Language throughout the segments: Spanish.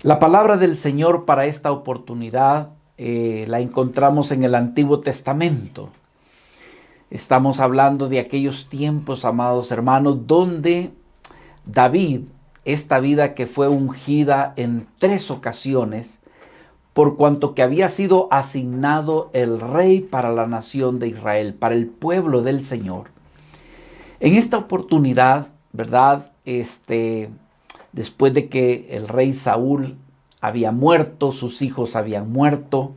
La palabra del Señor para esta oportunidad la encontramos en el Antiguo Testamento. Estamos hablando de aquellos tiempos, amados hermanos, donde David, esta vida que fue ungida en 3 ocasiones, por cuanto que había sido asignado el rey para la nación de Israel, para el pueblo del Señor. En esta oportunidad, ¿verdad? Después de que el rey Saúl había muerto, sus hijos habían muerto,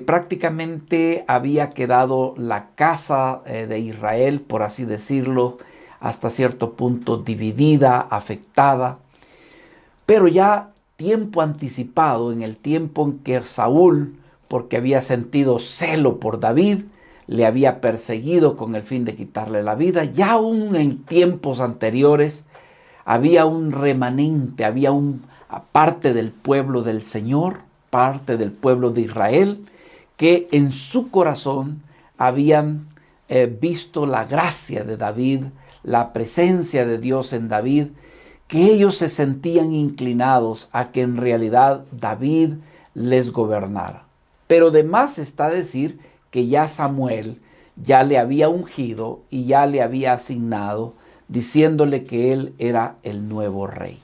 prácticamente había quedado la casa de Israel, por así decirlo, hasta cierto punto dividida, afectada. Pero ya tiempo anticipado, en el tiempo en que Saúl, porque había sentido celo por David, le había perseguido con el fin de quitarle la vida, ya aún en tiempos anteriores había un remanente, había parte del pueblo del Señor, parte del pueblo de Israel, que en su corazón habían visto la gracia de David, la presencia de Dios en David, que ellos se sentían inclinados a que en realidad David les gobernara. Pero de más está decir que ya Samuel ya le había ungido y ya le había asignado, diciéndole que él era el nuevo rey.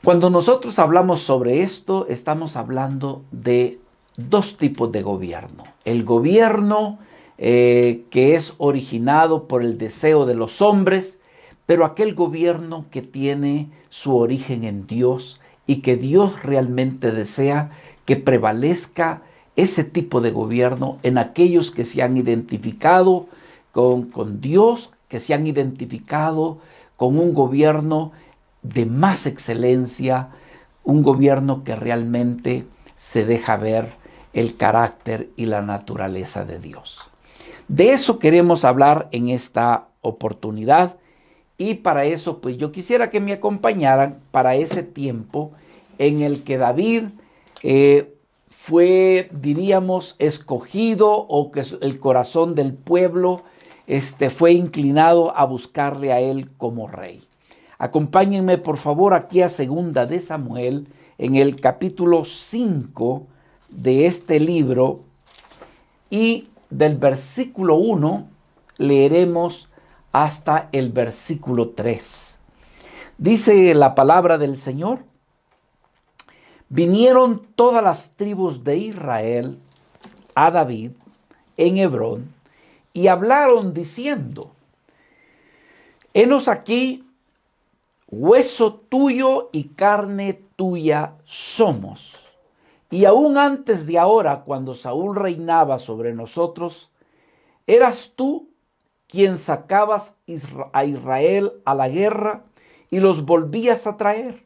Cuando nosotros hablamos sobre esto, estamos hablando de dos tipos de gobierno. El gobierno que es originado por el deseo de los hombres, pero aquel gobierno que tiene su origen en Dios y que Dios realmente desea que prevalezca ese tipo de gobierno en aquellos que se han identificado con Dios, que se han identificado con un gobierno de más excelencia, un gobierno que realmente se deja ver el carácter y la naturaleza de Dios. De eso queremos hablar en esta oportunidad y para eso pues yo quisiera que me acompañaran para ese tiempo en el que David fue, diríamos, escogido o que el corazón del pueblo fue inclinado a buscarle a él como rey. Acompáñenme por favor aquí a Segunda de Samuel en el capítulo 5 de este libro y del versículo 1 leeremos hasta el versículo 3. Dice la palabra del Señor: vinieron todas las tribus de Israel a David en Hebrón y hablaron diciendo: henos aquí, hueso tuyo y carne tuya somos. Y aún antes de ahora, cuando Saúl reinaba sobre nosotros, eras tú quien sacabas a Israel a la guerra y los volvías a traer.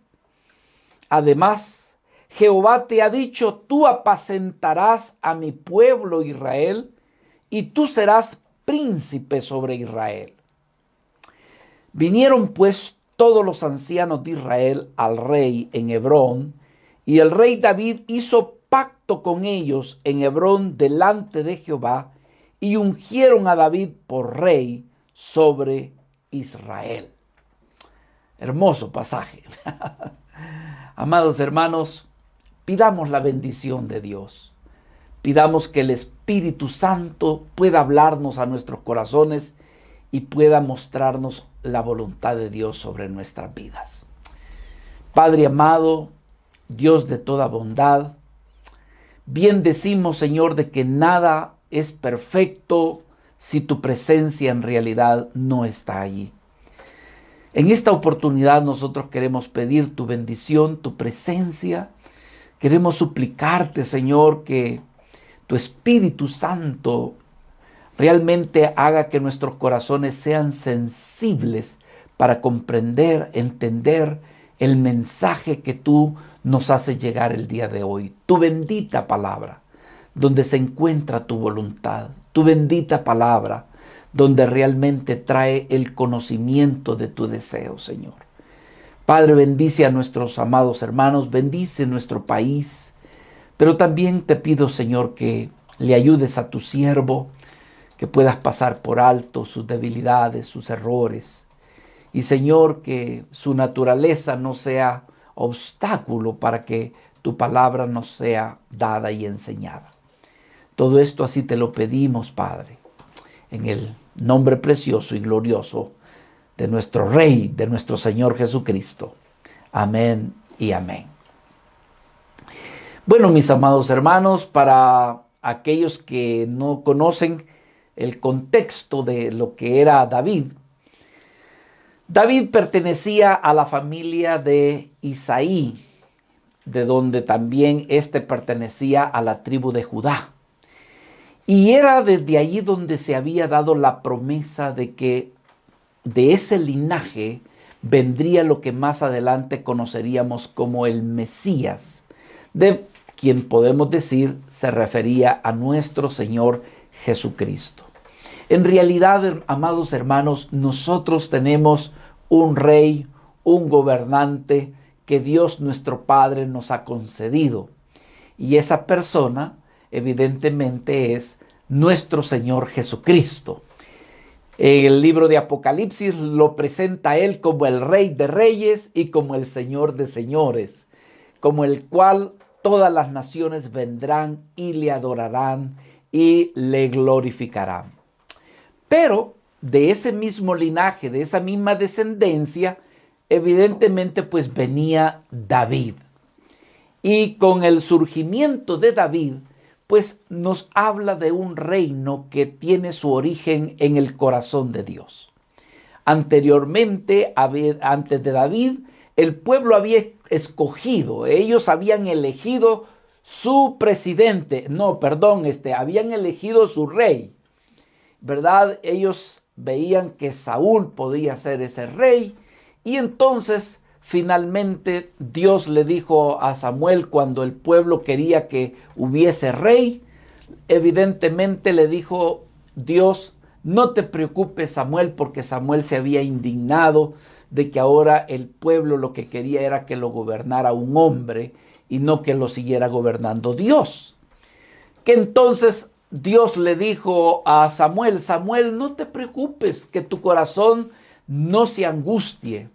Además, Jehová te ha dicho: tú apacentarás a mi pueblo Israel y tú serás príncipe sobre Israel. Vinieron pues todos los ancianos de Israel al rey en Hebrón, y el rey David hizo pacto con ellos en Hebrón delante de Jehová, y ungieron a David por rey sobre Israel. Hermoso pasaje. Amados hermanos, pidamos la bendición de Dios. Pidamos que el Espíritu Santo pueda hablarnos a nuestros corazones y pueda mostrarnos la voluntad de Dios sobre nuestras vidas. Padre amado, Dios de toda bondad, bien decimos, Señor, de que nada es perfecto si tu presencia en realidad no está allí. En esta oportunidad nosotros queremos pedir tu bendición, tu presencia. Queremos suplicarte, Señor, que tu Espíritu Santo realmente haga que nuestros corazones sean sensibles para comprender, entender el mensaje que tú nos haces llegar el día de hoy. Tu bendita palabra, donde se encuentra tu voluntad. Tu bendita palabra, donde realmente trae el conocimiento de tu deseo, Señor. Padre, bendice a nuestros amados hermanos, bendice nuestro país, pero también te pido, Señor, que le ayudes a tu siervo, que puedas pasar por alto sus debilidades, sus errores. Y Señor, que su naturaleza no sea obstáculo para que tu palabra nos sea dada y enseñada. Todo esto así te lo pedimos, Padre, en el nombre precioso y glorioso de nuestro Rey, de nuestro Señor Jesucristo. Amén y amén. Bueno, mis amados hermanos, para aquellos que no conocen el contexto de lo que era David, David pertenecía a la familia de Isaí, de donde también pertenecía a la tribu de Judá. Y era desde allí donde se había dado la promesa de que de ese linaje vendría lo que más adelante conoceríamos como el Mesías, de quien podemos decir se refería a nuestro Señor Jesucristo. En realidad, amados hermanos, nosotros tenemos un rey, un gobernante que Dios nuestro Padre nos ha concedido. Y esa persona, evidentemente, es nuestro Señor Jesucristo. El libro de Apocalipsis lo presenta a Él como el Rey de Reyes y como el Señor de Señores, como el cual todas las naciones vendrán y le adorarán y le glorificarán. Pero de ese mismo linaje, de esa misma descendencia, evidentemente pues venía David. Y con el surgimiento de David, pues nos habla de un reino que tiene su origen en el corazón de Dios. Anteriormente, antes de David, el pueblo había escogido, ellos habían elegido su presidente, habían elegido su rey, ¿verdad? Ellos veían que Saúl podía ser ese rey y entonces finalmente Dios le dijo a Samuel cuando el pueblo quería que hubiese rey, evidentemente le dijo Dios, no te preocupes Samuel, porque Samuel se había indignado de que ahora el pueblo lo que quería era que lo gobernara un hombre y no que lo siguiera gobernando Dios. Que entonces Dios le dijo a Samuel, Samuel, no te preocupes, que tu corazón no se angustie.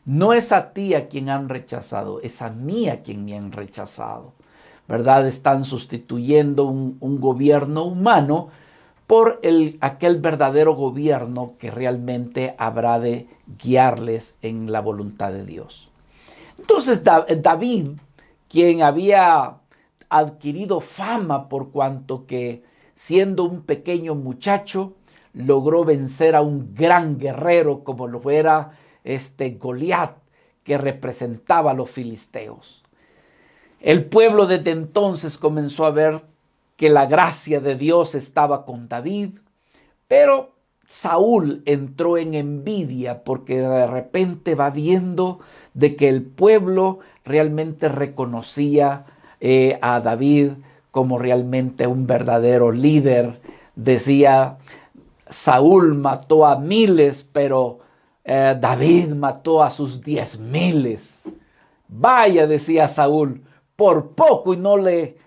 No es a ti a quien han rechazado, es a mí a quien me han rechazado. ¿Verdad? Están sustituyendo un gobierno humano por aquel verdadero gobierno que realmente habrá de guiarles en la voluntad de Dios. Entonces David, quien había adquirido fama por cuanto que siendo un pequeño muchacho logró vencer a un gran guerrero como lo era Goliat, que representaba a los filisteos. El pueblo desde entonces comenzó a ver que la gracia de Dios estaba con David, pero Saúl entró en envidia porque de repente va viendo de que el pueblo realmente reconocía a David como realmente un verdadero líder. Decía, Saúl mató a miles, pero David mató a sus 10,000. Vaya, decía Saúl, por poco y no le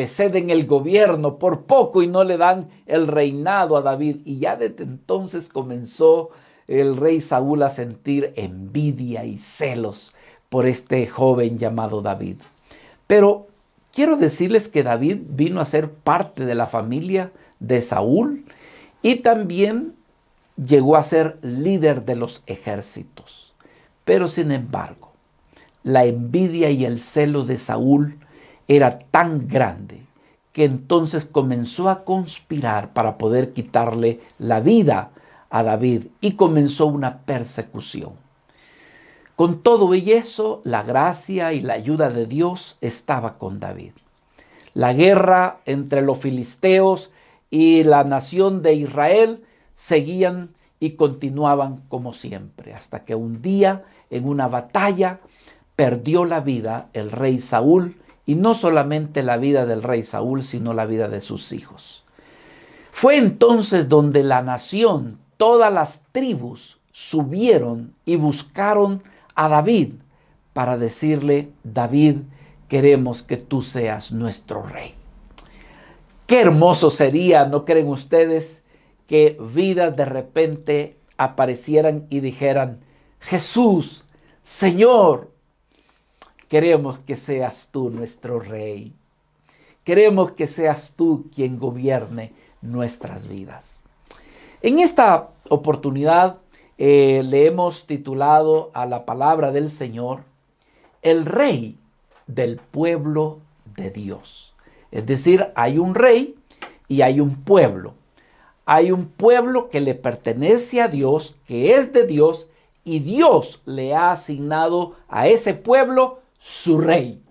ceden el gobierno, por poco y no le dan el reinado a David. Y ya desde entonces comenzó el rey Saúl a sentir envidia y celos por este joven llamado David. Pero quiero decirles que David vino a ser parte de la familia de Saúl y también llegó a ser líder de los ejércitos. Pero sin embargo, la envidia y el celo de Saúl era tan grande que entonces comenzó a conspirar para poder quitarle la vida a David y comenzó una persecución. Con todo y eso, la gracia y la ayuda de Dios estaba con David. La guerra entre los filisteos y la nación de Israel seguían y continuaban como siempre, hasta que un día en una batalla perdió la vida el rey Saúl, y no solamente la vida del rey Saúl, sino la vida de sus hijos. Fue entonces donde la nación, todas las tribus, subieron y buscaron a David para decirle, David, queremos que tú seas nuestro rey. Qué hermoso sería, ¿no creen ustedes? Que vidas de repente aparecieran y dijeran, Jesús, Señor, queremos que seas tú nuestro Rey. Queremos que seas tú quien gobierne nuestras vidas. En esta oportunidad le hemos titulado a la palabra del Señor, el Rey del pueblo de Dios. Es decir, hay un rey y hay un pueblo. Hay un pueblo que le pertenece a Dios, que es de Dios, y Dios le ha asignado a ese pueblo su rey.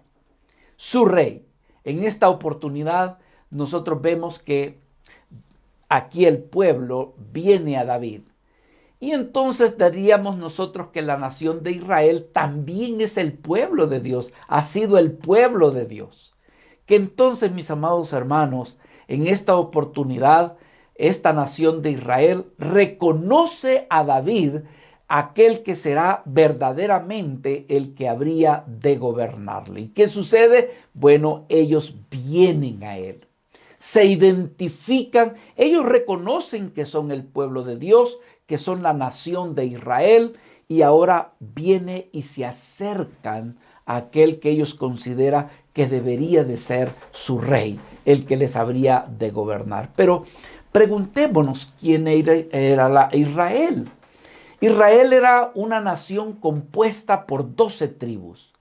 Su rey. En esta oportunidad nosotros vemos que aquí el pueblo viene a David. Y entonces diríamos nosotros que la nación de Israel también es el pueblo de Dios, ha sido el pueblo de Dios. Que entonces, mis amados hermanos, en esta oportunidad, esta nación de Israel reconoce a David, aquel que será verdaderamente el que habría de gobernarle. ¿Y qué sucede? Bueno, ellos vienen a él. Se identifican, ellos reconocen que son el pueblo de Dios, que son la nación de Israel, y ahora viene y se acercan a aquel que ellos consideran que debería de ser su rey, el que les habría de gobernar. Pero preguntémonos quién era Israel. Israel era una nación compuesta por 12 tribus.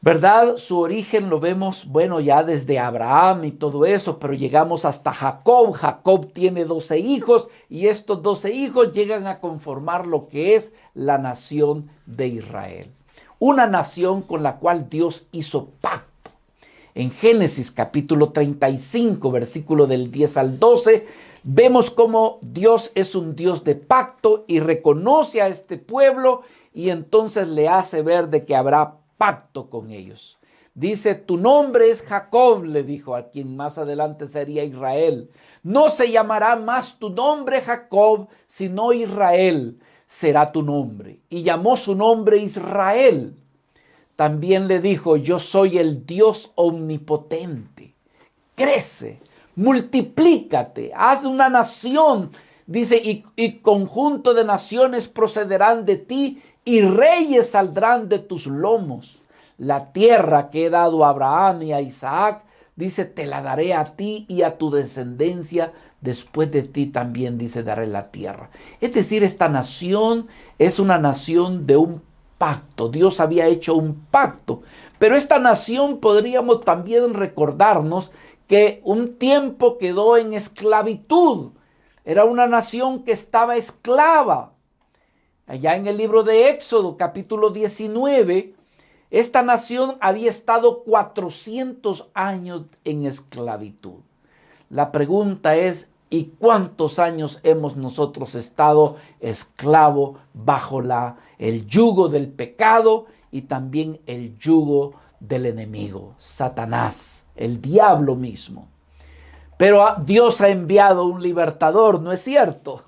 ¿Verdad? Su origen lo vemos, bueno, ya desde Abraham y todo eso, pero llegamos hasta Jacob. Jacob tiene 12 hijos y estos 12 hijos llegan a conformar lo que es la nación de Israel. Una nación con la cual Dios hizo pacto. En Génesis capítulo 35, versículo del 10 al 12, vemos cómo Dios es un Dios de pacto y reconoce a este pueblo y entonces le hace ver de que habrá pacto con ellos. Dice, tu nombre es Jacob, le dijo a quien más adelante sería Israel. No se llamará más tu nombre Jacob, sino Israel será tu nombre. Y llamó su nombre Israel. También le dijo, yo soy el Dios omnipotente. Crece, multiplícate, haz una nación. Dice, y conjunto de naciones procederán de ti y reyes saldrán de tus lomos. La tierra que he dado a Abraham y a Isaac, dice, te la daré a ti y a tu descendencia. Después de ti también, dice, daré la tierra. Es decir, esta nación es una nación de un pacto. Dios había hecho un pacto. Pero esta nación podríamos también recordarnos que un tiempo quedó en esclavitud. Era una nación que estaba esclava. Allá en el libro de Éxodo, capítulo 19, esta nación había estado 400 años en esclavitud. La pregunta es, ¿y cuántos años hemos nosotros estado esclavo bajo el yugo del pecado y también el yugo del enemigo, Satanás, el diablo mismo? Pero Dios ha enviado un libertador, ¿no es cierto?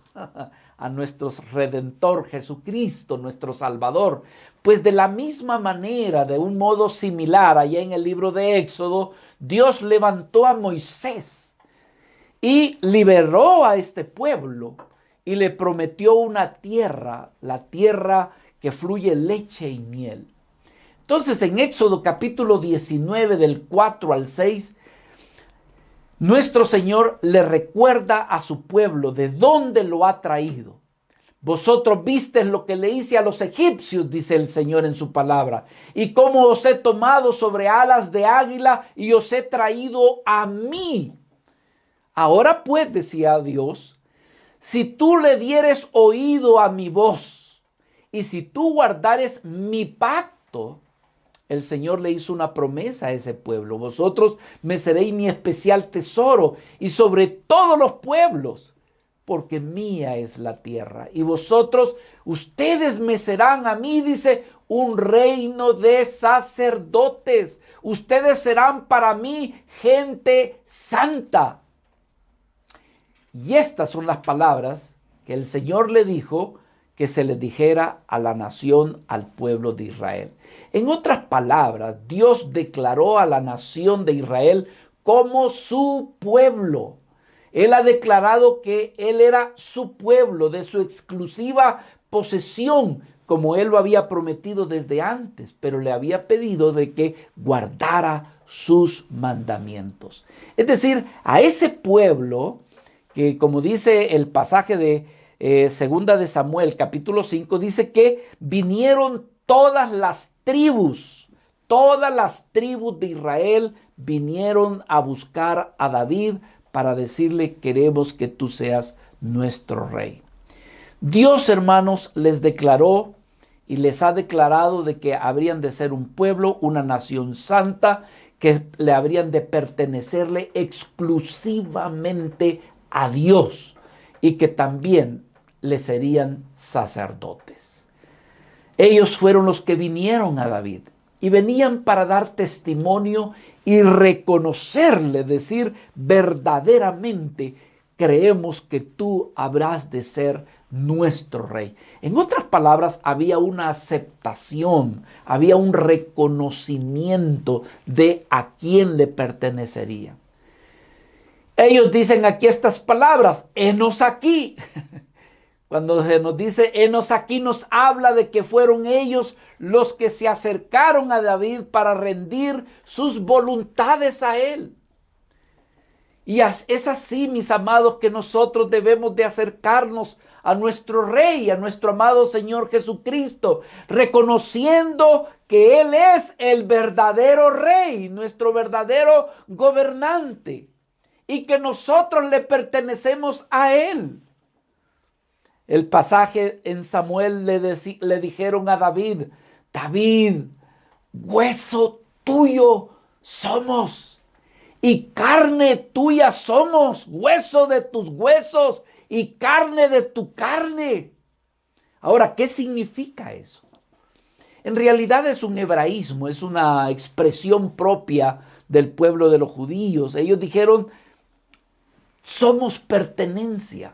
A nuestro Redentor Jesucristo, nuestro Salvador. Pues de la misma manera, de un modo similar, allá en el libro de Éxodo, Dios levantó a Moisés y liberó a este pueblo y le prometió una tierra, la tierra que fluye leche y miel. Entonces en Éxodo capítulo 19 del 4 al 6, nuestro Señor le recuerda a su pueblo de dónde lo ha traído. Vosotros visteis lo que le hice a los egipcios, dice el Señor en su palabra, y cómo os he tomado sobre alas de águila y os he traído a mí. Ahora pues, decía Dios, si tú le dieres oído a mi voz y si tú guardares mi pacto, el Señor le hizo una promesa a ese pueblo. Vosotros me seréis mi especial tesoro y sobre todos los pueblos, porque mía es la tierra. Y vosotros, ustedes me serán a mí, dice, un reino de sacerdotes. Ustedes serán para mí gente santa. Y estas son las palabras que el Señor le dijo que se le dijera a la nación, al pueblo de Israel. En otras palabras, Dios declaró a la nación de Israel como su pueblo. Él ha declarado que Él era su pueblo, de su exclusiva posesión, como él lo había prometido desde antes, pero le había pedido de que guardara sus mandamientos. Es decir, a ese pueblo que, como dice el pasaje de segunda de Samuel, capítulo 5, dice que vinieron todas las tribus de Israel vinieron a buscar a David para decirle: queremos que tú seas nuestro rey. Dios, hermanos, les declaró y les ha declarado de que habrían de ser un pueblo, una nación santa, que le habrían de pertenecerle exclusivamente a Dios y que también le serían sacerdotes. Ellos fueron los que vinieron a David y venían para dar testimonio y reconocerle, decir: verdaderamente creemos que tú habrás de ser nuestro rey. En otras palabras, había una aceptación, había un reconocimiento de a quién le pertenecería. Ellos dicen aquí estas palabras: henos aquí. Cuando se nos dice henos aquí, nos habla de que fueron ellos los que se acercaron a David para rendir sus voluntades a él. Y es así, mis amados, que nosotros debemos de acercarnos a nuestro Rey, a nuestro amado Señor Jesucristo, reconociendo que Él es el verdadero Rey, nuestro verdadero gobernante, y que nosotros le pertenecemos a Él. El pasaje en Samuel le dijeron a David: David, hueso tuyo somos y carne tuya somos, hueso de tus huesos y carne de tu carne. Ahora, ¿qué significa eso? En realidad es un hebraísmo, es una expresión propia del pueblo de los judíos. Ellos dijeron: somos pertenencia.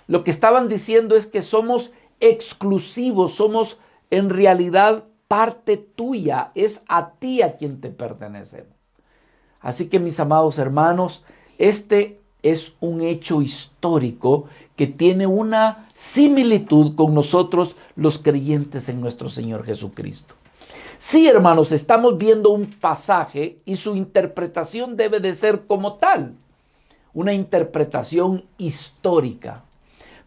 Lo que estaban diciendo es que somos exclusivos, somos en realidad parte tuya, es a ti a quien te pertenecemos. Así que, mis amados hermanos, este es un hecho histórico que tiene una similitud con nosotros los creyentes en nuestro Señor Jesucristo. Sí, hermanos, estamos viendo un pasaje y su interpretación debe de ser como tal, una interpretación histórica,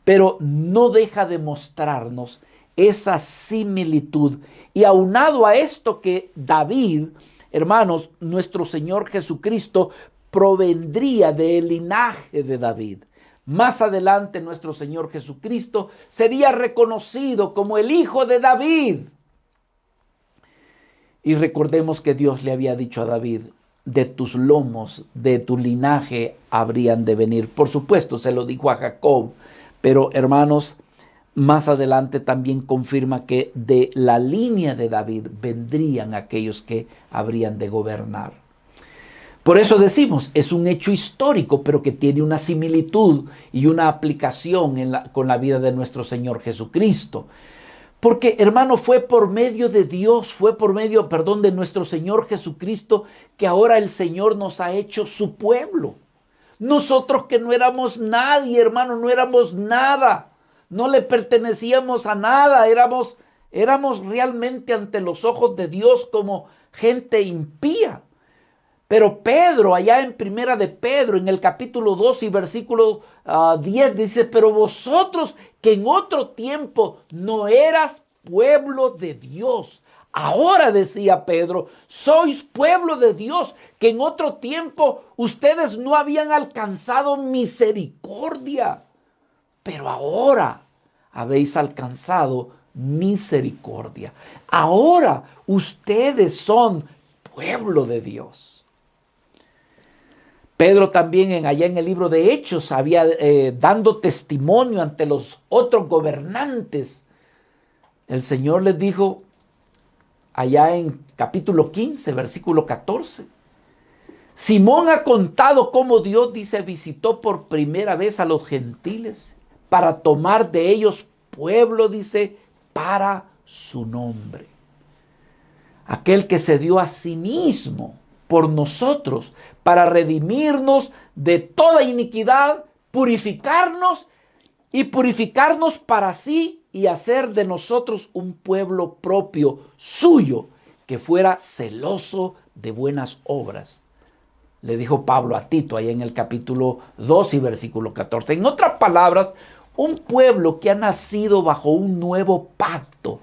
pero no deja de mostrarnos esa similitud. Y aunado a esto que David, hermanos, nuestro Señor Jesucristo provendría del linaje de David. Más adelante nuestro Señor Jesucristo sería reconocido como el Hijo de David. Y recordemos que Dios le había dicho a David: de tus lomos, de tu linaje habrían de venir. Por supuesto, se lo dijo a Jacob, pero hermanos, más adelante también confirma que de la línea de David vendrían aquellos que habrían de gobernar. Por eso decimos, es un hecho histórico, pero que tiene una similitud y una aplicación con la vida de nuestro Señor Jesucristo. Porque, hermano, fue por medio de Dios, de nuestro Señor Jesucristo, que ahora el Señor nos ha hecho su pueblo. Nosotros que no éramos nadie, hermano, no éramos nada. No le pertenecíamos a nada, éramos realmente ante los ojos de Dios como gente impía. Pero Pedro, allá en Primera de Pedro, en el capítulo 2 y versículo 10, dice: pero vosotros que en otro tiempo no eras pueblo de Dios, ahora, decía Pedro, sois pueblo de Dios, que en otro tiempo ustedes no habían alcanzado misericordia, pero ahora habéis alcanzado misericordia. Ahora ustedes son pueblo de Dios. Pedro también allá en el libro de Hechos había dando testimonio ante los otros gobernantes. El Señor les dijo allá en capítulo 15, versículo 14. Simón ha contado cómo Dios, dice, visitó por primera vez a los gentiles para tomar de ellos pueblo, dice, para su nombre. Aquel que se dio a sí mismo por nosotros para redimirnos de toda iniquidad, purificarnos para sí y hacer de nosotros un pueblo propio suyo, que fuera celoso de buenas obras. Le dijo Pablo a Tito ahí en el capítulo 2 y versículo 14. En otras palabras, un pueblo que ha nacido bajo un nuevo pacto.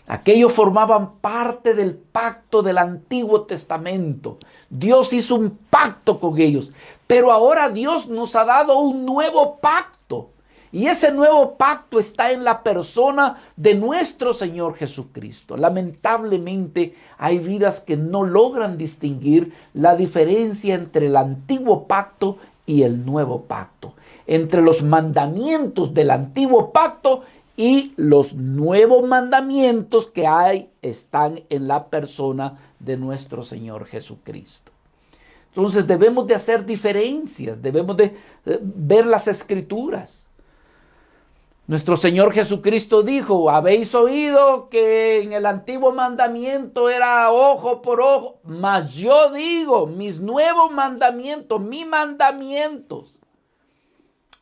Aquellos formaban parte del pacto del Antiguo Testamento. Dios hizo un pacto con ellos, pero ahora Dios nos ha dado un nuevo pacto. Y ese nuevo pacto está en la persona de nuestro Señor Jesucristo. Lamentablemente hay vidas que no logran distinguir la diferencia entre el antiguo pacto y el nuevo pacto, entre los mandamientos del antiguo pacto y los nuevos mandamientos que están en la persona de nuestro Señor Jesucristo. Entonces debemos de hacer diferencias, debemos de ver las Escrituras. Nuestro Señor Jesucristo dijo: habéis oído que en el antiguo mandamiento era ojo por ojo, mas yo digo, mis nuevos mandamientos, mis mandamientos.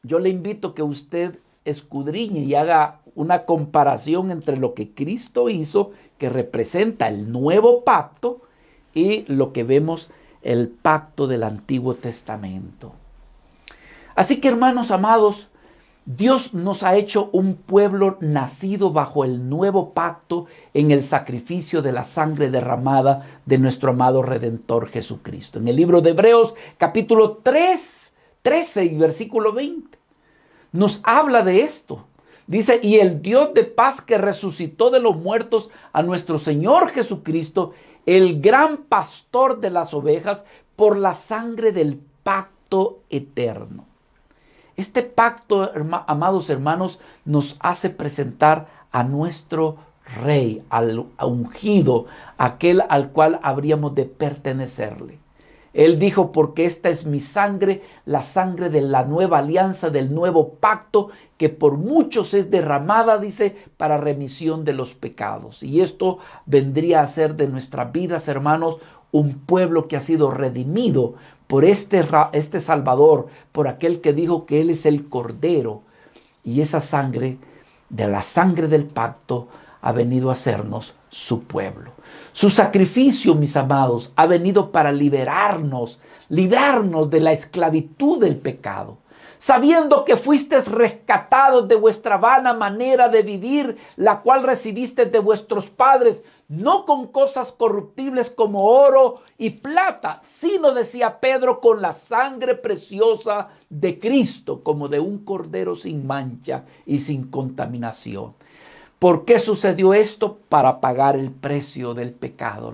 Yo le invito a que usted escudriñe y haga una comparación entre lo que Cristo hizo, que representa el nuevo pacto, y lo que vemos, el pacto del Antiguo Testamento. Así que, hermanos amados, Dios nos ha hecho un pueblo nacido bajo el nuevo pacto en el sacrificio de la sangre derramada de nuestro amado Redentor Jesucristo. En el libro de Hebreos, capítulo 13 y versículo 20, nos habla de esto. Dice: y el Dios de paz, que resucitó de los muertos a nuestro Señor Jesucristo, el gran pastor de las ovejas, por la sangre del pacto eterno. Este pacto, amados hermanos, nos hace presentar a nuestro Rey, al ungido, aquel al cual habríamos de pertenecerle. Él dijo: porque esta es mi sangre, la sangre de la nueva alianza, del nuevo pacto, que por muchos es derramada, dice, para remisión de los pecados. Y esto vendría a ser de nuestras vidas, hermanos, un pueblo que ha sido redimido por este Salvador, por aquel que dijo que Él es el Cordero. Y esa sangre, de la sangre del pacto, ha venido a hacernos su pueblo. Su sacrificio, mis amados, ha venido para librarnos de la esclavitud del pecado. Sabiendo que fuisteis rescatados de vuestra vana manera de vivir, la cual recibisteis de vuestros padres, no con cosas corruptibles como oro y plata, sino, decía Pedro, con la sangre preciosa de Cristo, como de un cordero sin mancha y sin contaminación. ¿Por qué sucedió esto? Para pagar el precio del pecado.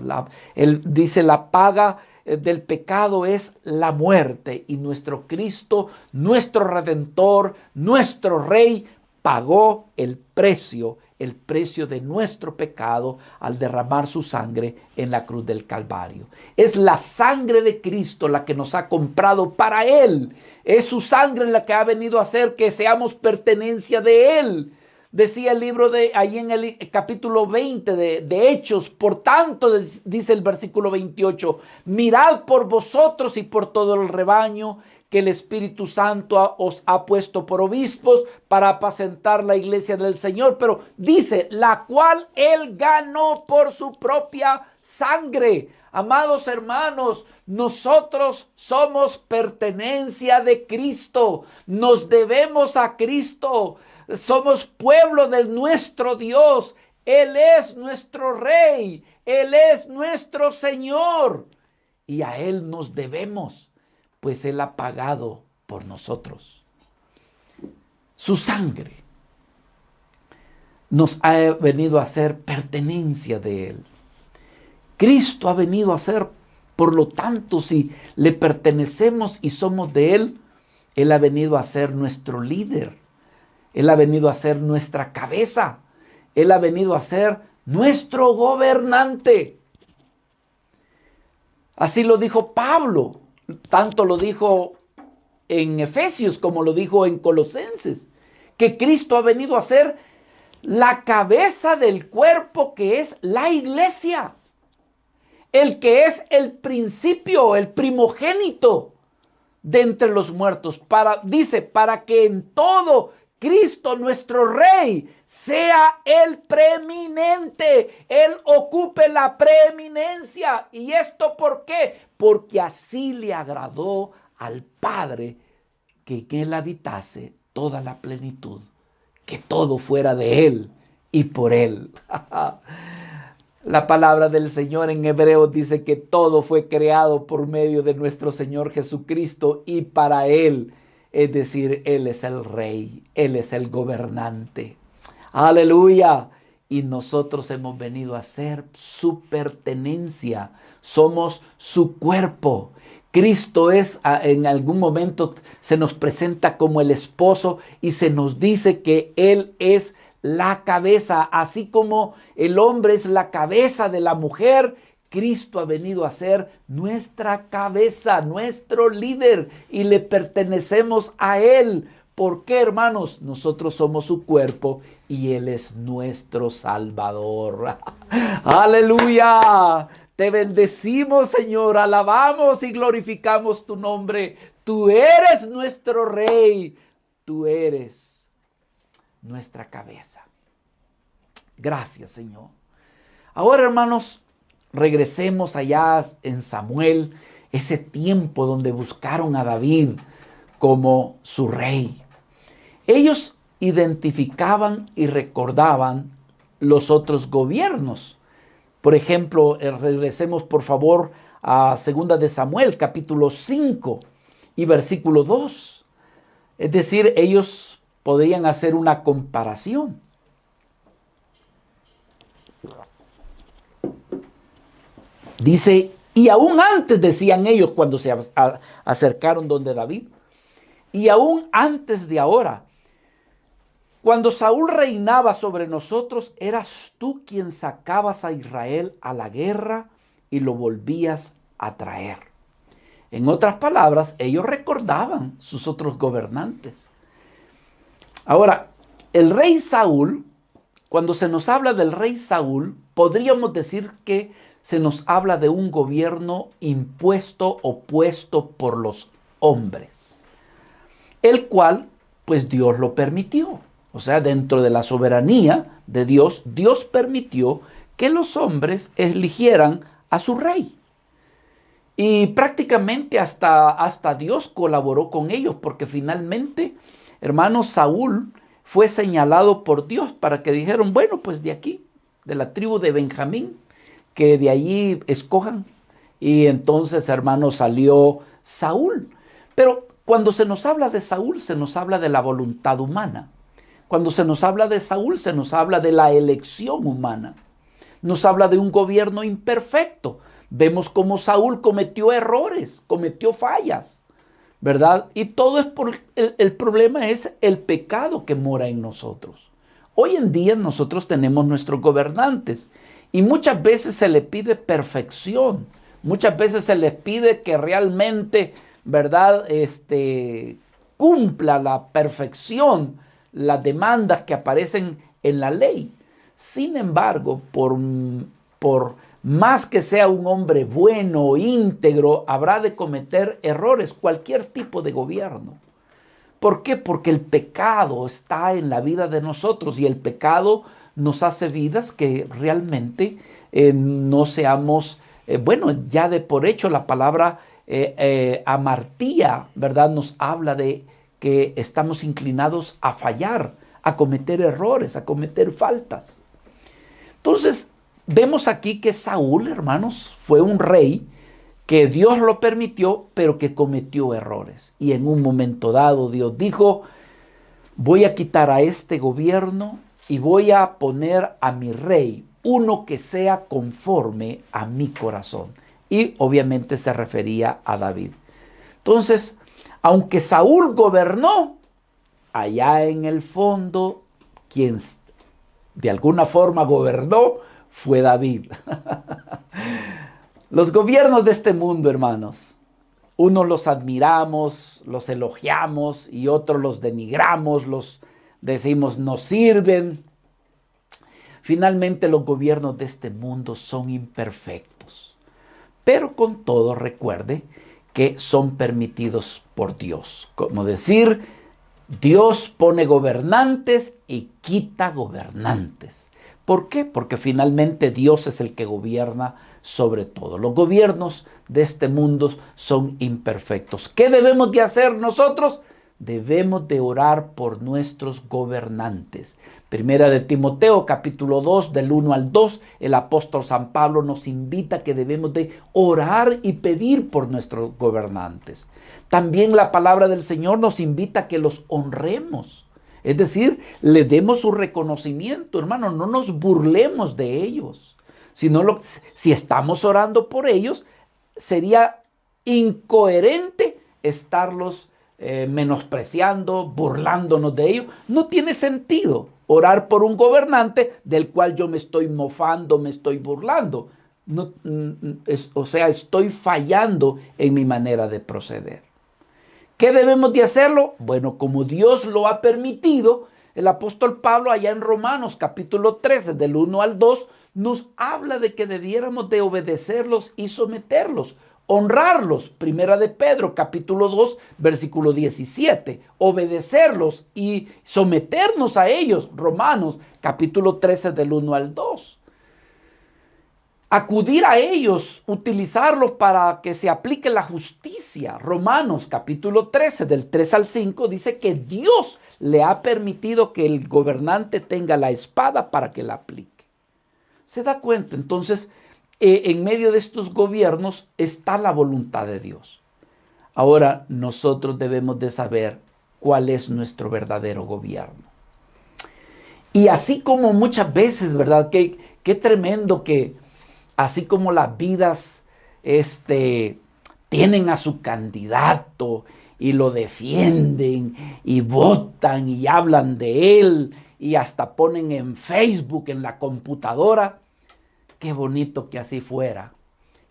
Él dice: la paga del pecado es la muerte, y nuestro Cristo, nuestro Redentor, nuestro Rey, pagó el precio de nuestro pecado al derramar su sangre en la cruz del Calvario. Es la sangre de Cristo la que nos ha comprado para Él. Es su sangre la que ha venido a hacer que seamos pertenencia de Él. Decía el libro ahí en el capítulo 20 de Hechos: por tanto, dice el versículo 28, mirad por vosotros y por todo el rebaño que el Espíritu Santo os ha puesto por obispos para apacentar la iglesia del Señor. Pero dice: la cual Él ganó por su propia sangre. Amados hermanos, nosotros somos pertenencia de Cristo. Nos debemos a Cristo. Somos pueblo de nuestro Dios. Él es nuestro Rey. Él es nuestro Señor. Y a Él nos debemos, pues Él ha pagado por nosotros. Su sangre nos ha venido a ser pertenencia de Él. Cristo ha venido a ser, por lo tanto, si le pertenecemos y somos de Él, Él ha venido a ser nuestro líder. Él ha venido a ser nuestra cabeza. Él ha venido a ser nuestro gobernante. Así lo dijo Pablo. Tanto lo dijo en Efesios como lo dijo en Colosenses. Que Cristo ha venido a ser la cabeza del cuerpo, que es la iglesia. El que es el principio, el primogénito de entre los muertos. Dice: para que en todo Cristo, nuestro Rey, sea el preeminente. Él ocupe la preeminencia. ¿Y esto por qué? Porque así le agradó al Padre que en Él habitase toda la plenitud, que todo fuera de Él y por Él. La palabra del Señor en Hebreos dice que todo fue creado por medio de nuestro Señor Jesucristo y para Él. Es decir, Él es el Rey, Él es el gobernante. Aleluya. Y nosotros hemos venido a ser su pertenencia. Somos su cuerpo. Cristo es, en algún momento se nos presenta como el esposo y se nos dice que Él es la cabeza, así como el hombre es la cabeza de la mujer. Cristo ha venido a ser nuestra cabeza, nuestro líder, y le pertenecemos a Él. ¿Por qué, hermanos? Nosotros somos su cuerpo y Él es nuestro Salvador. ¡Aleluya! Te bendecimos, Señor, alabamos y glorificamos tu nombre. Tú eres nuestro Rey, tú eres nuestra cabeza. Gracias, Señor. Ahora, hermanos, regresemos allá en Samuel, ese tiempo donde buscaron a David como su rey. Ellos identificaban y recordaban los otros gobiernos. Por ejemplo, regresemos por favor a 2 de Samuel, capítulo 5 y versículo 2. Es decir, ellos podían hacer una comparación. Dice, y aún antes, decían ellos cuando se acercaron donde David, y aún antes de ahora, cuando Saúl reinaba sobre nosotros, eras tú quien sacabas a Israel a la guerra y lo volvías a traer. En otras palabras, ellos recordaban sus otros gobernantes. Ahora, el rey Saúl, cuando se nos habla del rey Saúl, podríamos decir que se nos habla de un gobierno impuesto o puesto por los hombres, el cual, pues Dios lo permitió. O sea, dentro de la soberanía de Dios, Dios permitió que los hombres eligieran a su rey. Y prácticamente hasta Dios colaboró con ellos, porque finalmente, hermano, Saúl fue señalado por Dios para que dijeron, bueno, pues de aquí, de la tribu de Benjamín, que de allí escojan. Y entonces, hermano, salió Saúl. Pero cuando se nos habla de Saúl, se nos habla de la voluntad humana. Cuando se nos habla de Saúl, se nos habla de la elección humana. Nos habla de un gobierno imperfecto. Vemos cómo Saúl cometió errores, cometió fallas, ¿verdad? Y todo es por el problema es el pecado que mora en nosotros. Hoy en día nosotros tenemos nuestros gobernantes y muchas veces se les pide perfección. Muchas veces se les pide que realmente, ¿verdad? Cumpla la perfección las demandas que aparecen en la ley. Sin embargo, por más que sea un hombre bueno, íntegro, habrá de cometer errores, cualquier tipo de gobierno. ¿Por qué? Porque el pecado está en la vida de nosotros y el pecado nos hace vidas que realmente no seamos, bueno, ya de por hecho la palabra amartía, ¿verdad? Nos habla de que estamos inclinados a fallar, a cometer errores, a cometer faltas. Entonces, vemos aquí que Saúl, hermanos, fue un rey que Dios lo permitió, pero que cometió errores. Y en un momento dado Dios dijo, voy a quitar a este gobierno y voy a poner a mi rey, uno que sea conforme a mi corazón. Y obviamente se refería a David. Entonces, aunque Saúl gobernó, allá en el fondo, quien de alguna forma gobernó fue David. Los gobiernos de este mundo, hermanos, unos los admiramos, los elogiamos y otros los denigramos, los decimos no sirven. Finalmente los gobiernos de este mundo son imperfectos, pero con todo recuerde que son permitidos por Dios. Como decir, Dios pone gobernantes y quita gobernantes. ¿Por qué? Porque finalmente Dios es el que gobierna sobre todo. Los gobiernos de este mundo son imperfectos. ¿Qué debemos de hacer nosotros? Debemos de orar por nuestros gobernantes. Primera de Timoteo, capítulo 2, del 1 al 2, el apóstol San Pablo nos invita a que debemos de orar y pedir por nuestros gobernantes. También la palabra del Señor nos invita a que los honremos. Es decir, le demos su reconocimiento, hermano, no nos burlemos de ellos. Si estamos orando por ellos, sería incoherente estarlos menospreciando, burlándonos de ellos. No tiene sentido orar por un gobernante del cual yo me estoy mofando, me estoy burlando. No, estoy fallando en mi manera de proceder. ¿Qué debemos de hacerlo? Bueno, como Dios lo ha permitido, el apóstol Pablo allá en Romanos capítulo 13, del 1 al 2, nos habla de que debiéramos de obedecerlos y someterlos, honrarlos. Primera de Pedro capítulo 2, versículo 17, obedecerlos y someternos a ellos. Romanos capítulo 13, del 1 al 2. Acudir a ellos, utilizarlos para que se aplique la justicia. Romanos capítulo 13, del 3 al 5, dice que Dios le ha permitido que el gobernante tenga la espada para que la aplique. ¿Se da cuenta? Entonces, en medio de estos gobiernos está la voluntad de Dios. Ahora, nosotros debemos de saber cuál es nuestro verdadero gobierno. Y así como muchas veces, ¿verdad? Qué tremendo que así como las vidas tienen a su candidato y lo defienden y votan y hablan de él y hasta ponen en Facebook, en la computadora. Qué bonito que así fuera,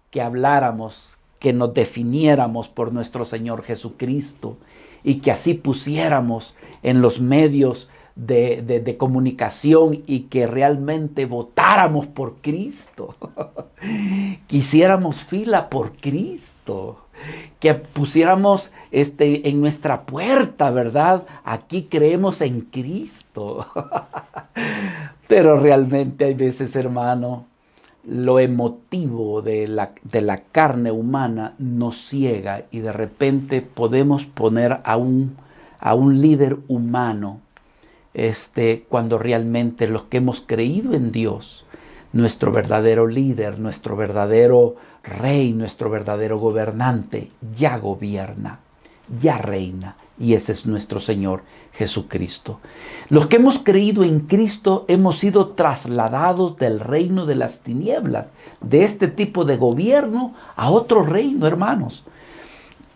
que habláramos, que nos definiéramos por nuestro Señor Jesucristo y que así pusiéramos en los medios de comunicación y que realmente votáramos por Cristo, que hiciéramos fila por Cristo, que pusiéramos en nuestra puerta, ¿verdad? Aquí creemos en Cristo. Pero realmente hay veces, hermano, lo emotivo de la carne humana nos ciega y de repente podemos poner a un líder humano cuando realmente los que hemos creído en Dios, nuestro verdadero líder, nuestro verdadero rey, nuestro verdadero gobernante, ya gobierna, ya reina, y ese es nuestro Señor Jesucristo. Los que hemos creído en Cristo hemos sido trasladados del reino de las tinieblas, de este tipo de gobierno, a otro reino, hermanos.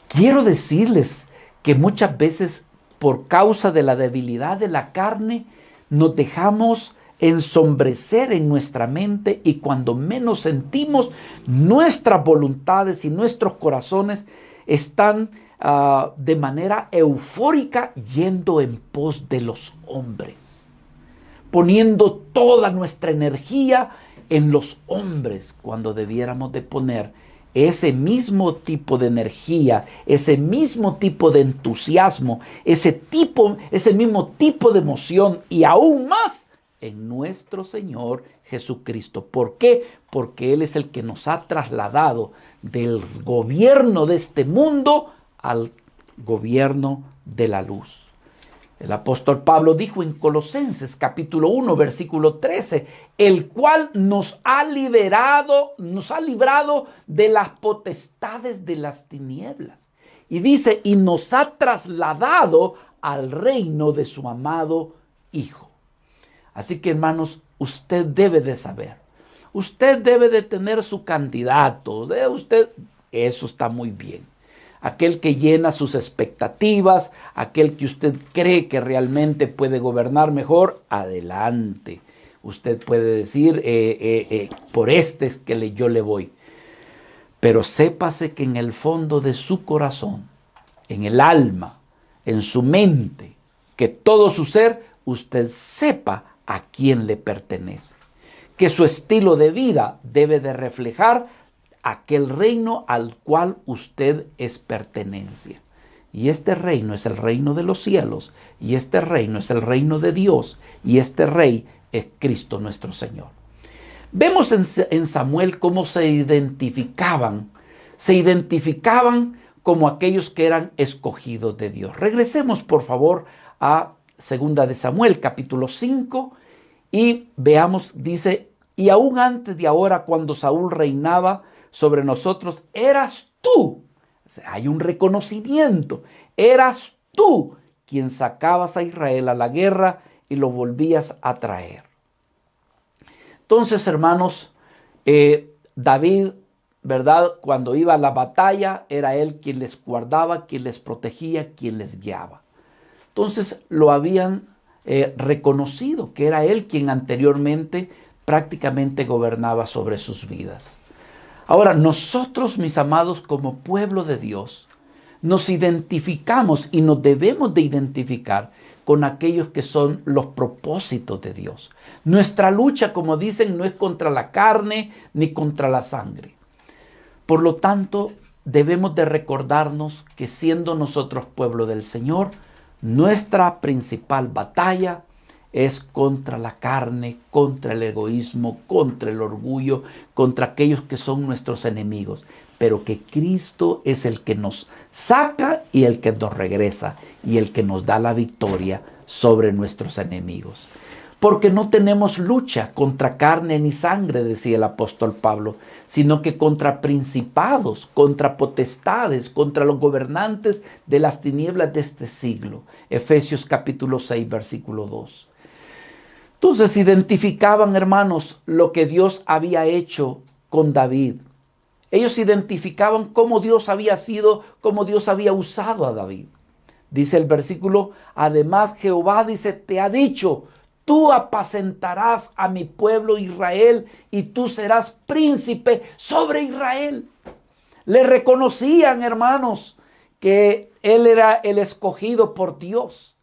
Quiero decirles que muchas veces, por causa de la debilidad de la carne, nos dejamos ensombrecer en nuestra mente y cuando menos sentimos, nuestras voluntades y nuestros corazones están de manera eufórica yendo en pos de los hombres, poniendo toda nuestra energía en los hombres cuando debiéramos de poner ese mismo tipo de energía, ese mismo tipo de entusiasmo, ese mismo tipo de emoción y aún más en nuestro Señor Jesucristo. ¿Por qué? Porque Él es el que nos ha trasladado del gobierno de este mundo al gobierno de la luz. El apóstol Pablo dijo en Colosenses capítulo 1, versículo 13, el cual nos ha librado de las potestades de las tinieblas. Y dice, y nos ha trasladado al reino de su amado Hijo. Así que, hermanos, usted debe de saber, usted debe de tener su candidato, eso está muy bien. Aquel que llena sus expectativas, aquel que usted cree que realmente puede gobernar mejor, adelante. Usted puede decir, por este es que yo le voy. Pero sépase que en el fondo de su corazón, en el alma, en su mente, que todo su ser, usted sepa a quién le pertenece. Que su estilo de vida debe de reflejar aquel reino al cual usted es pertenencia. Y este reino es el reino de los cielos, y este reino es el reino de Dios, y este rey es Cristo nuestro Señor. Vemos en Samuel cómo se identificaban como aquellos que eran escogidos de Dios. Regresemos por favor a Segunda de Samuel capítulo 5 y veamos, dice, y aún antes de ahora cuando Saúl reinaba sobre nosotros, eras tú. O sea, hay un reconocimiento, eras tú quien sacabas a Israel a la guerra y lo volvías a traer. Entonces, hermanos, David, ¿verdad? Cuando iba a la batalla, era él quien les guardaba, quien les protegía, quien les guiaba. Entonces, lo habían reconocido, que era él quien anteriormente prácticamente gobernaba sobre sus vidas. Ahora, nosotros, mis amados, como pueblo de Dios, nos identificamos y nos debemos de identificar con aquellos que son los propósitos de Dios. Nuestra lucha, como dicen, no es contra la carne ni contra la sangre. Por lo tanto, debemos de recordarnos que siendo nosotros pueblo del Señor, nuestra principal batalla es contra la carne, contra el egoísmo, contra el orgullo, contra aquellos que son nuestros enemigos. Pero que Cristo es el que nos saca y el que nos regresa y el que nos da la victoria sobre nuestros enemigos. Porque no tenemos lucha contra carne ni sangre, decía el apóstol Pablo, sino que contra principados, contra potestades, contra los gobernantes de las tinieblas de este siglo. Efesios capítulo 6, versículo 2. Entonces identificaban, hermanos, lo que Dios había hecho con David. Ellos identificaban cómo Dios había sido, cómo Dios había usado a David. Dice el versículo, además Jehová dice, te ha dicho, tú apacentarás a mi pueblo Israel y tú serás príncipe sobre Israel. Le reconocían, hermanos, que él era el escogido por Dios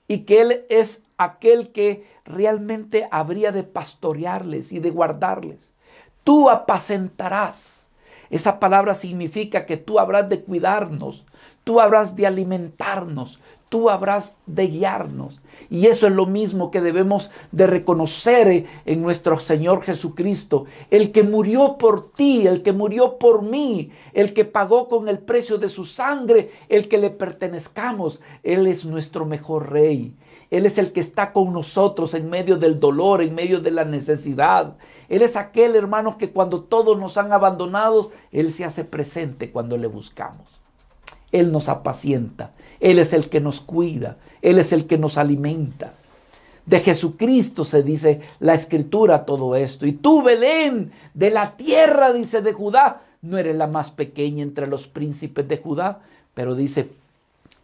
y que él es aquel que realmente habría de pastorearles y de guardarles. Tú apacentarás. Esa palabra significa que tú habrás de cuidarnos, tú habrás de alimentarnos, tú habrás de guiarnos. Y eso es lo mismo que debemos de reconocer en nuestro Señor Jesucristo, el que murió por ti, el que murió por mí, el que pagó con el precio de su sangre, el que le pertenezcamos. Él es nuestro mejor rey. Él es el que está con nosotros en medio del dolor, en medio de la necesidad. Él es aquel, hermano, que cuando todos nos han abandonado, Él se hace presente cuando le buscamos. Él nos apacienta. Él es el que nos cuida. Él es el que nos alimenta. De Jesucristo se dice la Escritura todo esto. Y tú, Belén, de la tierra, dice, de Judá, no eres la más pequeña entre los príncipes de Judá, pero dice,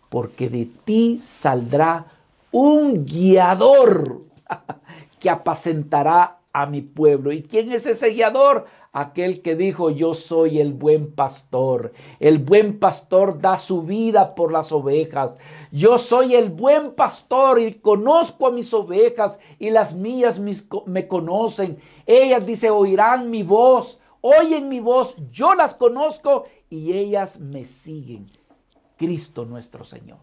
porque de ti saldrá un guiador que apacentará a mi pueblo. ¿Y quién es ese guiador? Aquel que dijo, yo soy el buen pastor. El buen pastor da su vida por las ovejas. Yo soy el buen pastor y conozco a mis ovejas y las mías me conocen. Ellas, dice, oirán mi voz, oyen mi voz, yo las conozco y ellas me siguen. Cristo nuestro Señor.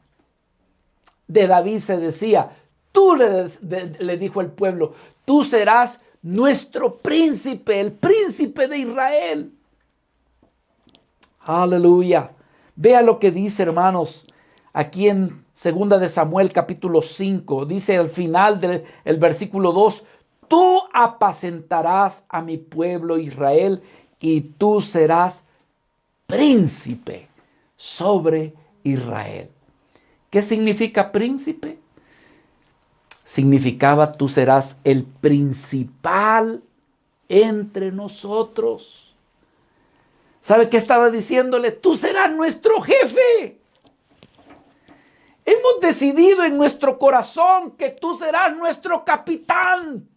De David se decía, tú le dijo el pueblo, tú serás nuestro príncipe, el príncipe de Israel. Aleluya. Vea lo que dice, hermanos, aquí en 2 de Samuel capítulo 5, dice al final del versículo 2, tú apacentarás a mi pueblo Israel y tú serás príncipe sobre Israel. ¿Qué significa príncipe? Significaba tú serás el principal entre nosotros. ¿Sabe qué estaba diciéndole? Tú serás nuestro jefe. Hemos decidido en nuestro corazón que tú serás nuestro capitán,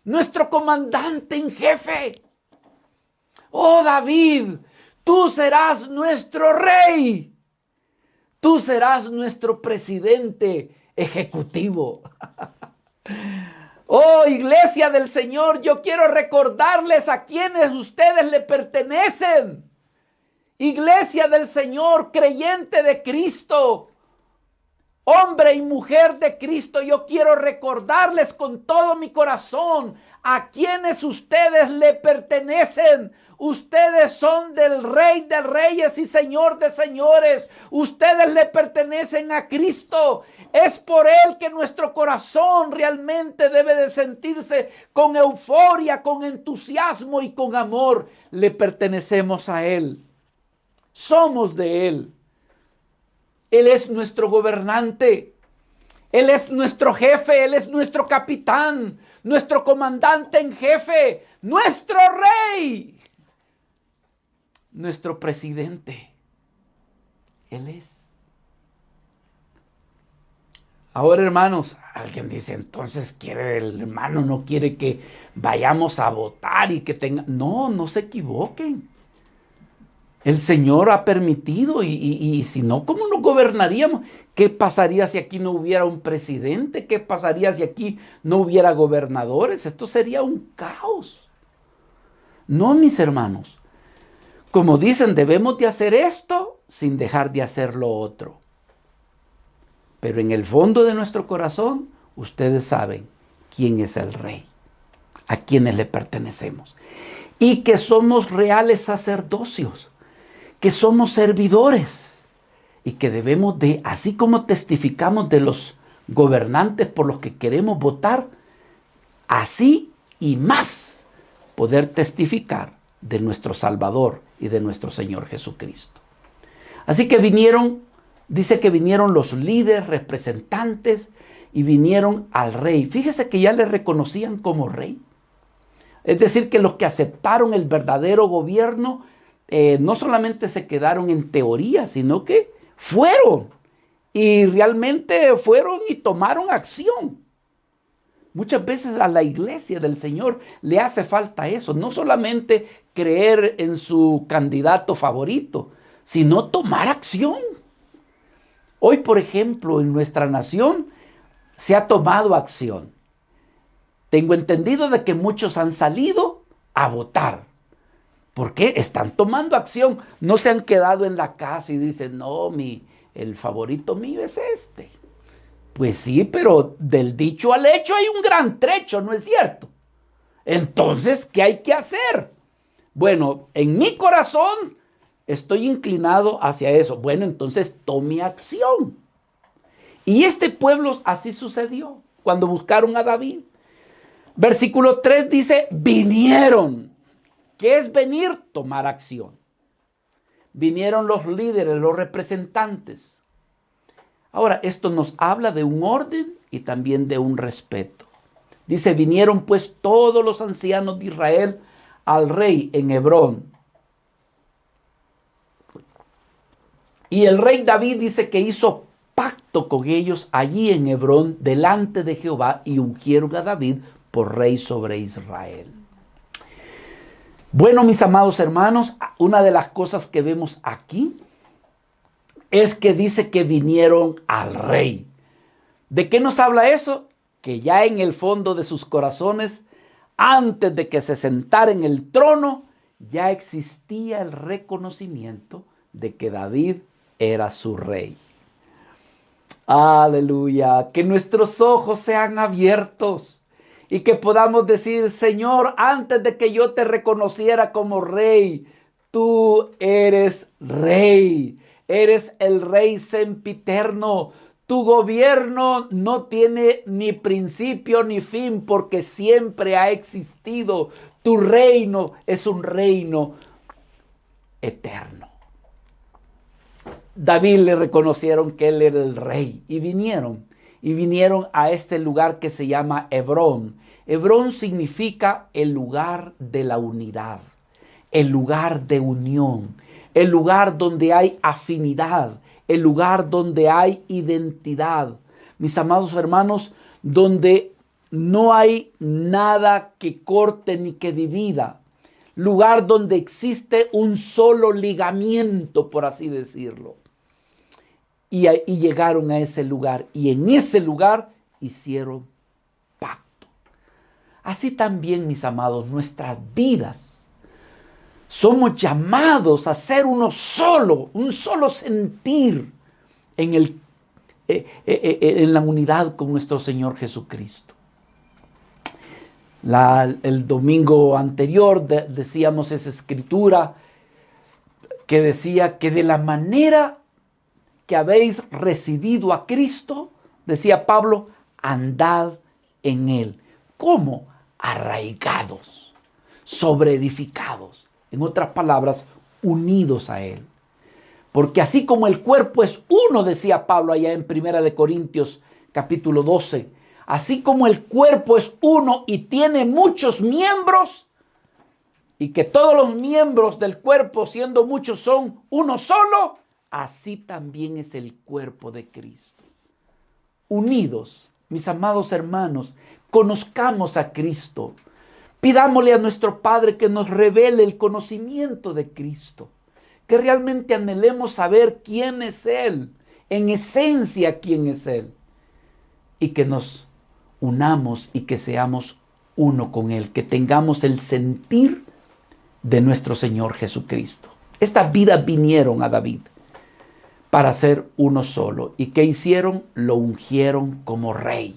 nuestro comandante en jefe. Oh David, tú serás nuestro rey. Tú serás nuestro presidente ejecutivo. Oh, iglesia del Señor, yo quiero recordarles a quienes ustedes le pertenecen. Iglesia del Señor, creyente de Cristo, hombre y mujer de Cristo, yo quiero recordarles con todo mi corazón a quienes ustedes le pertenecen. Ustedes son del Rey de Reyes y Señor de Señores. Ustedes le pertenecen a Cristo. Es por Él que nuestro corazón realmente debe de sentirse con euforia, con entusiasmo y con amor. Le pertenecemos a Él. Somos de Él. Él es nuestro gobernante. Él es nuestro jefe. Él es nuestro capitán, nuestro comandante en jefe, nuestro rey, nuestro presidente. Él es. Ahora, hermanos, alguien dice, entonces el hermano no quiere que vayamos a votar y que tenga... No, no se equivoquen. El Señor ha permitido y si no, ¿cómo nos gobernaríamos? ¿Qué pasaría si aquí no hubiera un presidente? ¿Qué pasaría si aquí no hubiera gobernadores? Esto sería un caos. No, mis hermanos. Como dicen, debemos de hacer esto sin dejar de hacer lo otro. Pero en el fondo de nuestro corazón, ustedes saben quién es el Rey, a quienes le pertenecemos. Y que somos reales sacerdocios, que somos servidores y que debemos de, así como testificamos de los gobernantes por los que queremos votar, así y más poder testificar de nuestro Salvador y de nuestro Señor Jesucristo. Así que vinieron, dice que vinieron los líderes, representantes y vinieron al rey. Fíjese que ya le reconocían como rey. Es decir, que los que aceptaron el verdadero gobierno no solamente se quedaron en teoría, sino que fueron y realmente fueron y tomaron acción. Muchas veces a la iglesia del Señor le hace falta eso, no solamente creer en su candidato favorito, sino tomar acción. Hoy, por ejemplo, en nuestra nación se ha tomado acción. Tengo entendido de que muchos han salido a votar. ¿Por qué? Están tomando acción. No se han quedado en la casa y dicen, no, el favorito mío es este. Pues sí, pero del dicho al hecho hay un gran trecho, ¿no es cierto? Entonces, ¿qué hay que hacer? Bueno, en mi corazón estoy inclinado hacia eso. Bueno, entonces tome acción. Y este pueblo así sucedió cuando buscaron a David. Versículo 3 dice, vinieron. ¿Qué es venir? Tomar acción. Vinieron los líderes, los representantes. Ahora, esto nos habla de un orden y también de un respeto. Dice, vinieron pues todos los ancianos de Israel al rey en Hebrón. Y el rey David dice que hizo pacto con ellos allí en Hebrón delante de Jehová y ungieron a David por rey sobre Israel. Bueno, mis amados hermanos, una de las cosas que vemos aquí es que dice que vinieron al rey. ¿De qué nos habla eso? Que ya en el fondo de sus corazones, antes de que se sentara en el trono, ya existía el reconocimiento de que David era su rey. Aleluya, que nuestros ojos sean abiertos y que podamos decir, Señor, antes de que yo te reconociera como rey, tú eres rey, eres el rey sempiterno. Tu gobierno no tiene ni principio ni fin porque siempre ha existido. Tu reino es un reino eterno. David le reconocieron que él era el rey y vinieron a este lugar que se llama Hebrón. Hebrón significa el lugar de la unidad, el lugar de unión, el lugar donde hay afinidad, el lugar donde hay identidad. Mis amados hermanos, donde no hay nada que corte ni que divida. Lugar donde existe un solo ligamiento, por así decirlo. Y llegaron a ese lugar y en ese lugar hicieron pacto. Así también, mis amados, nuestras vidas somos llamados a ser uno solo, un solo sentir en la unidad con nuestro Señor Jesucristo. El domingo anterior decíamos esa escritura que decía que de la manera que habéis recibido a Cristo, decía Pablo, andad en Él. ¿Cómo? Arraigados, sobreedificados. En otras palabras, unidos a Él. Porque así como el cuerpo es uno, decía Pablo allá en 1 Corintios capítulo 12, así como el cuerpo es uno y tiene muchos miembros, y que todos los miembros del cuerpo, siendo muchos, son uno solo, así también es el cuerpo de Cristo. Unidos, mis amados hermanos, conozcamos a Cristo. Pidámosle a nuestro Padre que nos revele el conocimiento de Cristo. Que realmente anhelemos saber quién es Él, en esencia quién es Él. Y que nos unamos y que seamos uno con Él, que tengamos el sentir de nuestro Señor Jesucristo. Estas vidas vinieron a David para ser uno solo. ¿Y qué hicieron? Lo ungieron como rey.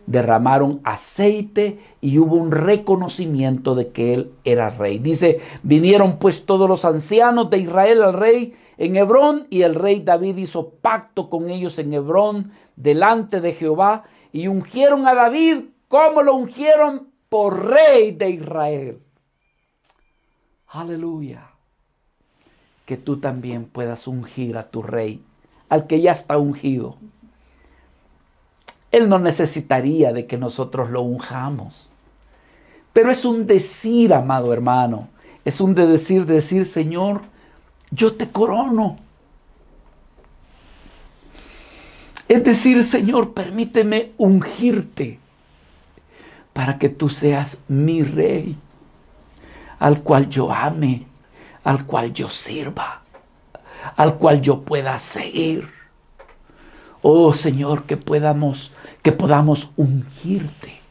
Derramaron aceite y hubo un reconocimiento de que él era rey. Dice, vinieron pues todos los ancianos de Israel al rey en Hebrón, y el rey David hizo pacto con ellos en Hebrón delante de Jehová, y ungieron a David. ¿Cómo lo ungieron? Por rey de Israel. Aleluya. Que tú también puedas ungir a tu rey, al que ya está ungido. Él no necesitaría de que nosotros lo unjamos. Pero es un decir, amado hermano. Es un decir, Señor, yo te corono. Es decir, Señor, permíteme ungirte para que tú seas mi rey, al cual yo ame, al cual yo sirva, al cual yo pueda seguir. Oh Señor, que podamos ungirte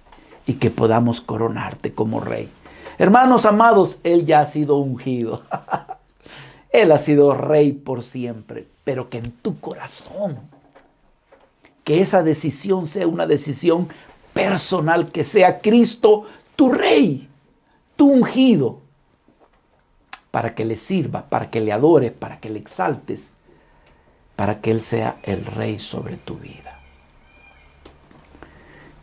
y que podamos coronarte como rey. Hermanos amados, Él ya ha sido ungido. Él ha sido rey por siempre, pero que en tu corazón, que esa decisión sea una decisión personal, que sea Cristo tu rey, tu ungido, para que le sirva, para que le adores, para que le exaltes, para que Él sea el rey sobre tu vida.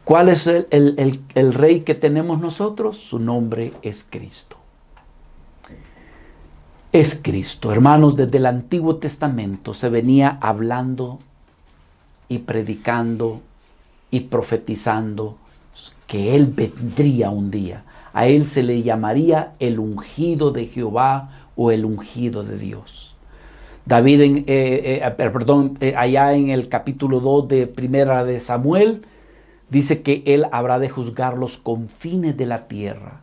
¿Cuál es el rey que tenemos nosotros? Su nombre es Cristo. Es Cristo. Hermanos, desde el Antiguo Testamento se venía hablando y predicando y profetizando que Él vendría un día. A Él se le llamaría el ungido de Jehová o el ungido de Dios. David, allá en el capítulo 2 de Primera de Samuel, dice que Él habrá de juzgar los confines de la tierra.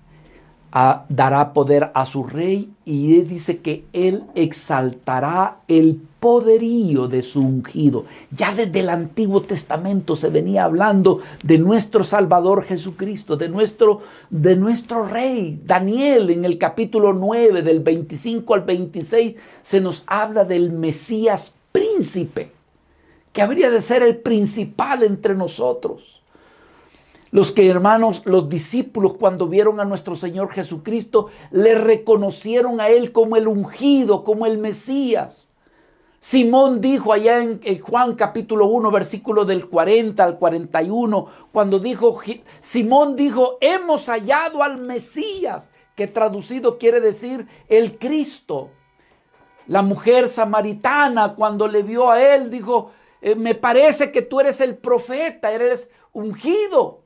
Dará poder a su rey, y Él dice que Él exaltará el poderío de su ungido. Ya desde el Antiguo Testamento se venía hablando de nuestro Salvador Jesucristo, de nuestro Rey. Daniel, en el capítulo 9, del 25 al 26, se nos habla del Mesías príncipe, que habría de ser el principal entre nosotros. Los discípulos, cuando vieron a nuestro Señor Jesucristo, le reconocieron a Él como el ungido, como el Mesías. Simón dijo allá en Juan capítulo 1, versículo del 40 al 41, Simón dijo, hemos hallado al Mesías, que traducido quiere decir el Cristo. La mujer samaritana, cuando le vio a Él, dijo, me parece que tú eres el profeta, eres ungido.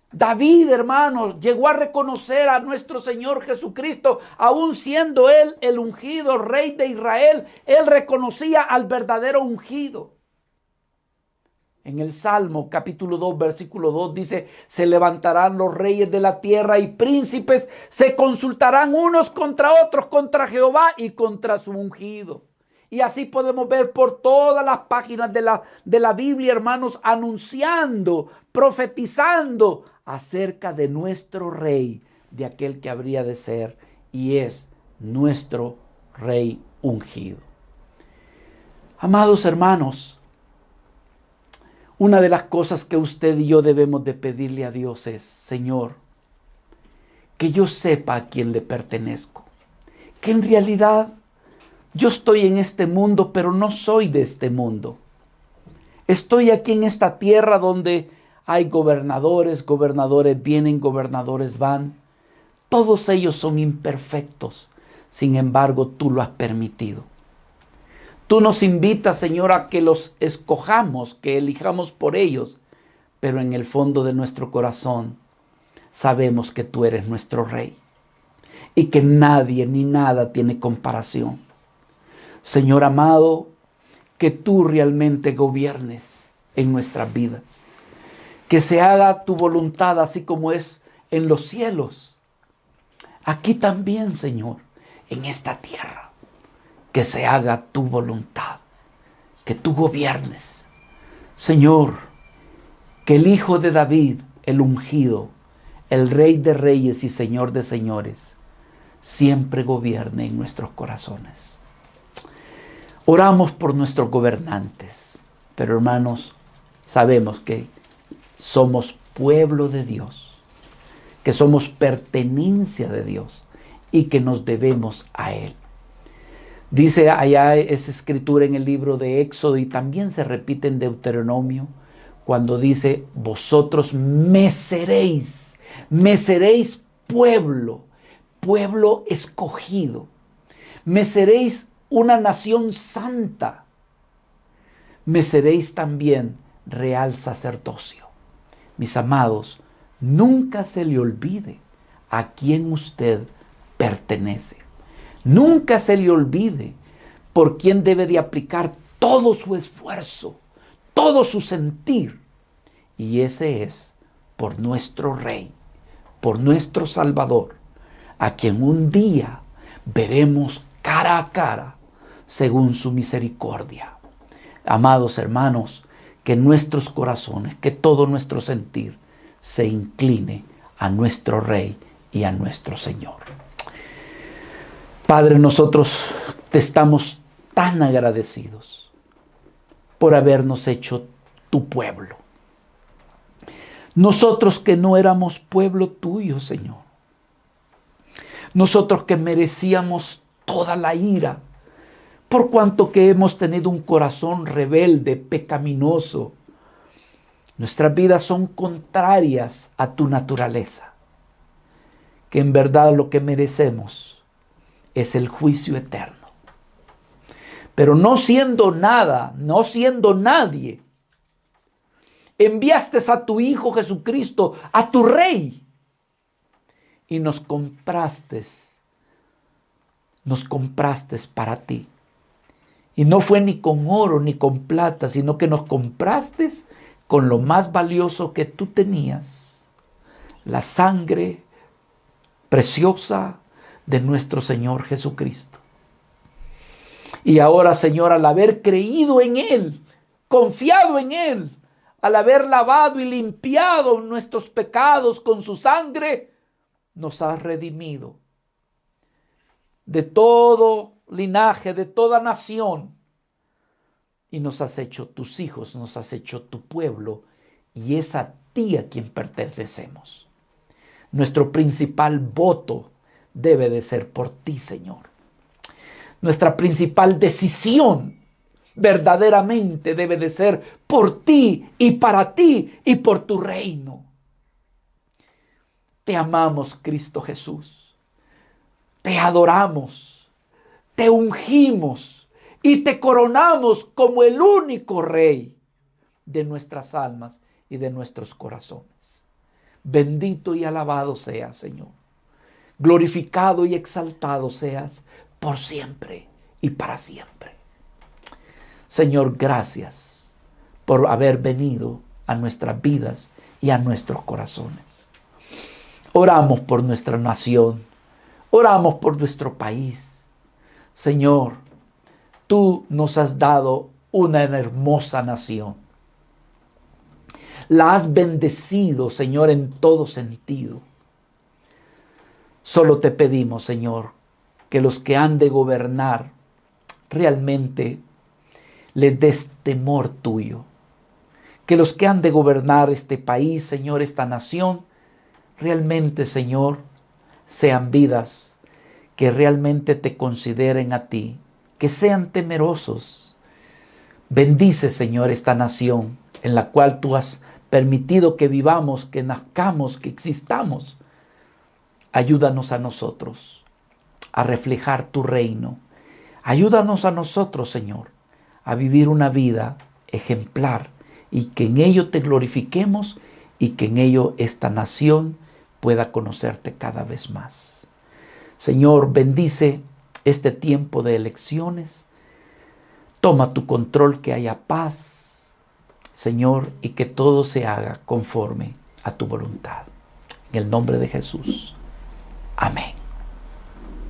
David, hermanos, llegó a reconocer a nuestro Señor Jesucristo, aún siendo Él el ungido rey de Israel. Él reconocía al verdadero ungido. En el Salmo capítulo 2, versículo 2 dice, se levantarán los reyes de la tierra y príncipes se consultarán unos contra otros, contra Jehová y contra su ungido. Y así podemos ver por todas las páginas de la Biblia, hermanos, anunciando, profetizando acerca de nuestro rey, de aquel que habría de ser y es nuestro Rey ungido. Amados hermanos, una de las cosas que usted y yo debemos de pedirle a Dios es: Señor, que yo sepa a quién le pertenezco, que en realidad yo estoy en este mundo, pero no soy de este mundo. Estoy aquí en esta tierra donde hay gobernadores vienen, gobernadores van. Todos ellos son imperfectos. Sin embargo, tú lo has permitido. Tú nos invitas, Señor, a que los escojamos, que elijamos por ellos. Pero en el fondo de nuestro corazón sabemos que tú eres nuestro Rey y que nadie ni nada tiene comparación. Señor amado, que tú realmente gobiernes en nuestras vidas. Que se haga tu voluntad así como es en los cielos. Aquí también, Señor, en esta tierra. Que se haga tu voluntad. Que tú gobiernes. Señor, que el Hijo de David, el ungido, el Rey de Reyes y Señor de Señores, siempre gobierne en nuestros corazones. Oramos por nuestros gobernantes, pero hermanos, sabemos que somos pueblo de Dios, que somos pertenencia de Dios y que nos debemos a Él. Dice allá esa escritura en el libro de Éxodo y también se repite en Deuteronomio cuando dice: vosotros me seréis pueblo, pueblo escogido, me seréis una nación santa, me seréis también real sacerdocio. Mis amados, nunca se le olvide a quién usted pertenece. Nunca se le olvide por quién debe de aplicar todo su esfuerzo, todo su sentir. Y ese es por nuestro Rey, por nuestro Salvador, a quien un día veremos cara a cara según su misericordia. Amados hermanos, que nuestros corazones, que todo nuestro sentir se incline a nuestro Rey y a nuestro Señor. Padre, nosotros te estamos tan agradecidos por habernos hecho tu pueblo. Nosotros que no éramos pueblo tuyo, Señor. Nosotros que merecíamos toda la ira, por cuanto que hemos tenido un corazón rebelde, pecaminoso. Nuestras vidas son contrarias a tu naturaleza, que en verdad lo que merecemos es el juicio eterno. Pero no siendo nada, no siendo nadie, enviaste a tu Hijo Jesucristo, a tu Rey, y nos compraste para ti. Y no fue ni con oro ni con plata, sino que nos compraste con lo más valioso que tú tenías, la sangre preciosa de nuestro Señor Jesucristo. Y ahora, Señor, al haber creído en Él, confiado en Él, al haber lavado y limpiado nuestros pecados con su sangre, nos has redimido de todo linaje, de toda nación, y nos has hecho tus hijos, nos has hecho tu pueblo, y es a ti a quien pertenecemos. Nuestro principal voto debe de ser por ti, Señor. Nuestra principal decisión verdaderamente debe de ser por ti y por tu reino. Te amamos, Cristo Jesús. Te adoramos, te ungimos y te coronamos como el único Rey de nuestras almas y de nuestros corazones. Bendito y alabado seas, Señor. Glorificado y exaltado seas por siempre y para siempre. Señor, gracias por haber venido a nuestras vidas y a nuestros corazones. Oramos por nuestra nación. Oramos por nuestro país. Señor, tú nos has dado una hermosa nación. La has bendecido, Señor, en todo sentido. Solo te pedimos, Señor, que los que han de gobernar realmente les des temor tuyo. Que los que han de gobernar este país, Señor, esta nación, realmente, Señor, sean vidas que realmente te consideren a ti, que sean temerosos. Bendice, Señor, esta nación en la cual tú has permitido que vivamos, que nazcamos, que existamos. Ayúdanos a nosotros a reflejar tu reino. Ayúdanos a nosotros, Señor, a vivir una vida ejemplar y que en ello te glorifiquemos y que en ello esta nación pueda conocerte cada vez más. Señor, bendice este tiempo de elecciones. Toma tu control, que haya paz, Señor, y que todo se haga conforme a tu voluntad. En el nombre de Jesús. Amén.